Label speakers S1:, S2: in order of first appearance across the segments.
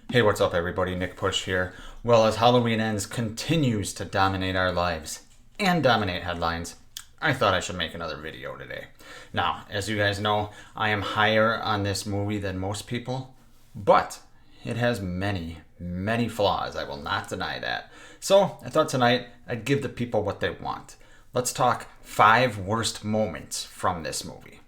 S1: Hey, what's up, everybody? Nick Push here. Well, as Halloween Ends continues to dominate our lives and dominate headlines, I thought I should make another video today. Now, as you guys know, I am higher on this movie than most people, but it has many, many flaws. I will not deny that. So, I thought tonight I'd give the people what they want. Let's talk 5 worst moments from this movie.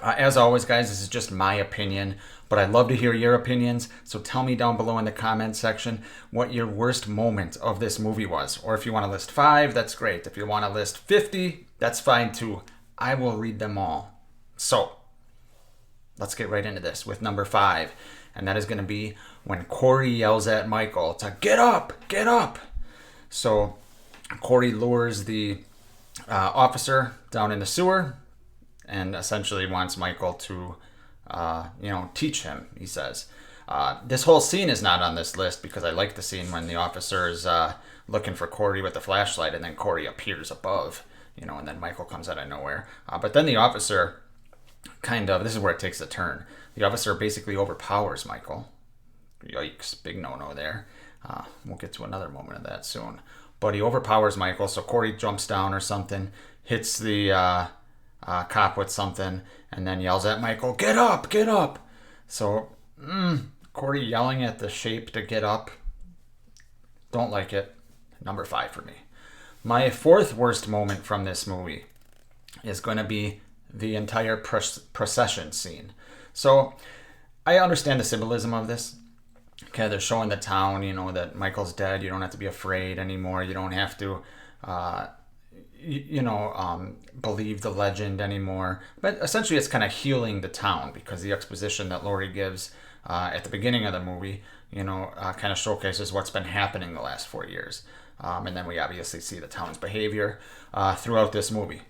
S1: As always, guys, this is just my opinion, but I'd love to hear your opinions. So tell me down below in the comment section what your worst moment of this movie was. Or if you want to list 5, that's great. If you want to list 50, that's fine too. I will read them all. So let's get right into this with number 5. And that is going to be when Corey yells at Michael to get up, get up. So Corey lures the officer down in the sewer and essentially wants Michael to, teach him, he says. This whole scene is not on this list because I like the scene when the officer is looking for Corey with the flashlight and then Corey appears above, and then Michael comes out of nowhere. But then the officer this is where it takes a turn. The officer basically overpowers Michael. Yikes, big no-no there. We'll get to another moment of that soon. But he overpowers Michael, so Corey jumps down or something, hits the cop with something, and then yells at Michael, get up, get up. So, Corey yelling at the shape to get up, don't like it. Number 5 for me. My 4th worst moment from this movie is going to be the entire procession scene. So, I understand the symbolism of this. Okay, they're showing the town, that Michael's dead. You don't have to be afraid anymore. You don't have to believe the legend anymore. But essentially it's kind of healing the town because the exposition that Laurie gives at the beginning of the movie, kind of showcases what's been happening the last 4 years. And then we obviously see the town's behavior throughout this movie.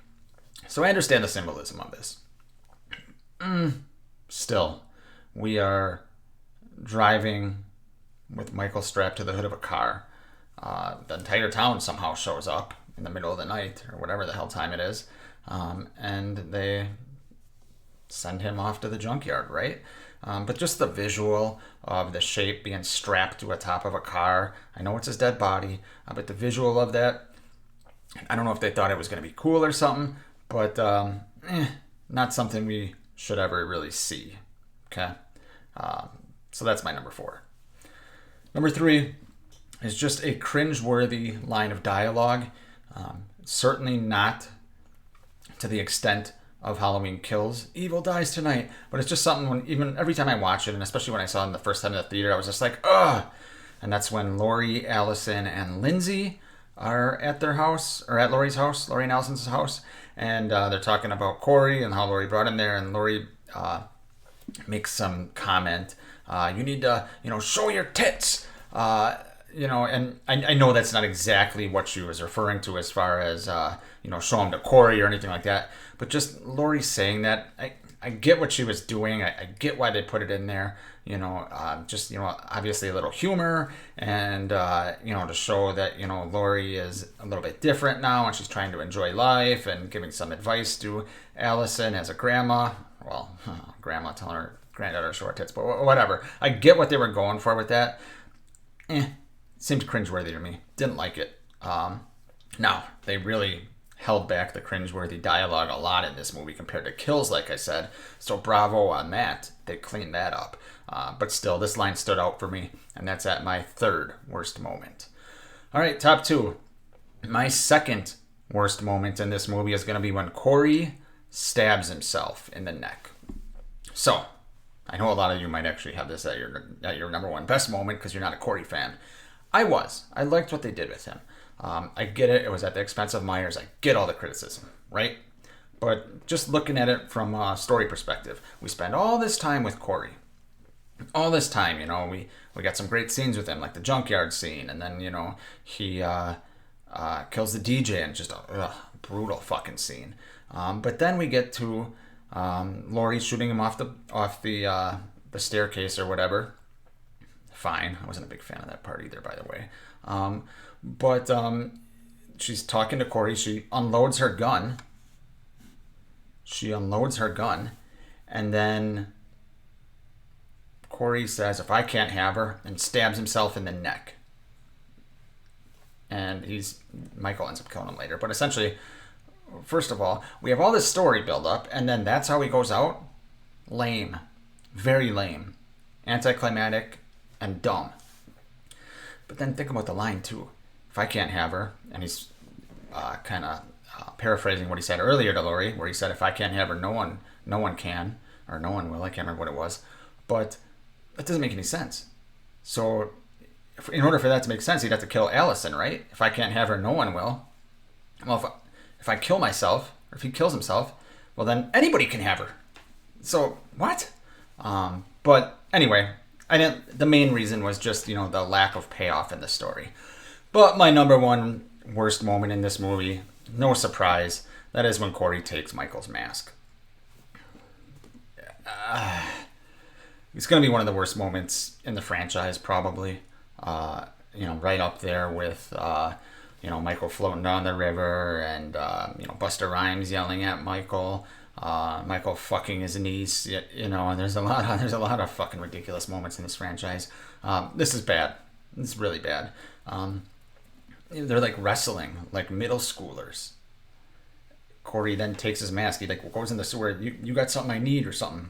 S1: So I understand the symbolism of this. Still, we are driving with Michael strapped to the hood of a car. The entire town somehow shows up in the middle of the night or whatever the hell time it is, and they send him off to the junkyard, right? But just the visual of the shape being strapped to the top of a car. I know it's his dead body, but the visual of that, I don't know if they thought it was going to be cool or something, but not something we should ever really see. Okay, so that's my number 4. Number 3 is just a cringe-worthy line of dialogue. Certainly not to the extent of Halloween Kills. Evil dies tonight. But it's just something even every time I watch it, and especially when I saw it in the first time in the theater, I was just like, ugh. And that's when Laurie, Allison, and Lindsay are at their house, or at Laurie's house, Laurie and Allison's house. And they're talking about Corey and how Laurie brought him there. And Laurie makes some comment. You need to, show your tits. And I know that's not exactly what she was referring to as far as, show him to Corey or anything like that. But just Laurie saying that, I get what she was doing. I get why they put it in there. Obviously a little humor and, to show that, Laurie is a little bit different now and she's trying to enjoy life and giving some advice to Allison as a grandma. Well, grandma telling her granddaughter to show her tits, but whatever. I get what they were going for with that. Seemed cringeworthy to me. Didn't like it. Now, they really held back the cringeworthy dialogue a lot in this movie compared to Kills, like I said. So bravo on that. They cleaned that up. But still, this line stood out for me, and that's at my 3rd worst moment. All right, top 2. My 2nd worst moment in this movie is going to be when Corey stabs himself in the neck. So, I know a lot of you might actually have this at your number 1 best moment because you're not a Corey fan. I liked what they did with him. I get it. It was at the expense of Myers. I get all the criticism, right? But just looking at it from a story perspective, we spend all this time with Corey. All this time, we got some great scenes with him, like the junkyard scene, and then, he kills the DJ and just a brutal fucking scene. But then we get to Laurie shooting him off the staircase or whatever. Fine. I wasn't a big fan of that part either, by the way. But she's talking to Corey. She unloads her gun. And then Corey says, "If I can't have her," and stabs himself in the neck. And Michael ends up killing him later. But essentially, first of all, we have all this story build up, and then that's how he goes out? Lame. Very lame. Anticlimactic and dumb. But then think about the line, too. If I can't have her, and he's kind of paraphrasing what he said earlier to Lori, where he said, if I can't have her, no one can, or no one will. I can't remember what it was. But that doesn't make any sense. So in order for that to make sense, he'd have to kill Allison, right? If I can't have her, no one will. Well, if I kill myself, or if he kills himself, well, then anybody can have her. So, what? But anyway, the main reason was just, the lack of payoff in the story. But my number one worst moment in this movie, no surprise, that is when Corey takes Michael's mask. It's going to be one of the worst moments in the franchise, probably. Right up there with, Michael floating down the river and, Busta Rhymes yelling at Michael, Michael fucking his niece, and there's a lot of fucking ridiculous moments in this franchise. This is bad. This is really bad. They're like wrestling, like middle schoolers. Corey then takes his mask. He goes in the sewer. You got something I need or something.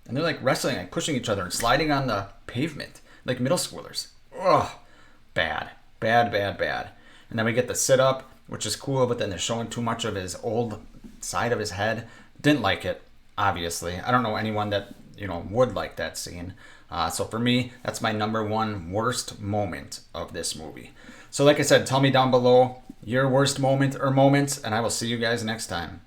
S1: And they're like wrestling, like pushing each other and sliding on the pavement, like middle schoolers. Ugh, bad. And then we get the sit up, which is cool, but then they're showing too much of his old side of his head. Didn't like it, obviously. I don't know anyone that would like that scene. So for me, that's my number one worst moment of this movie. So like I said, tell me down below your worst moment or moments, and I will see you guys next time.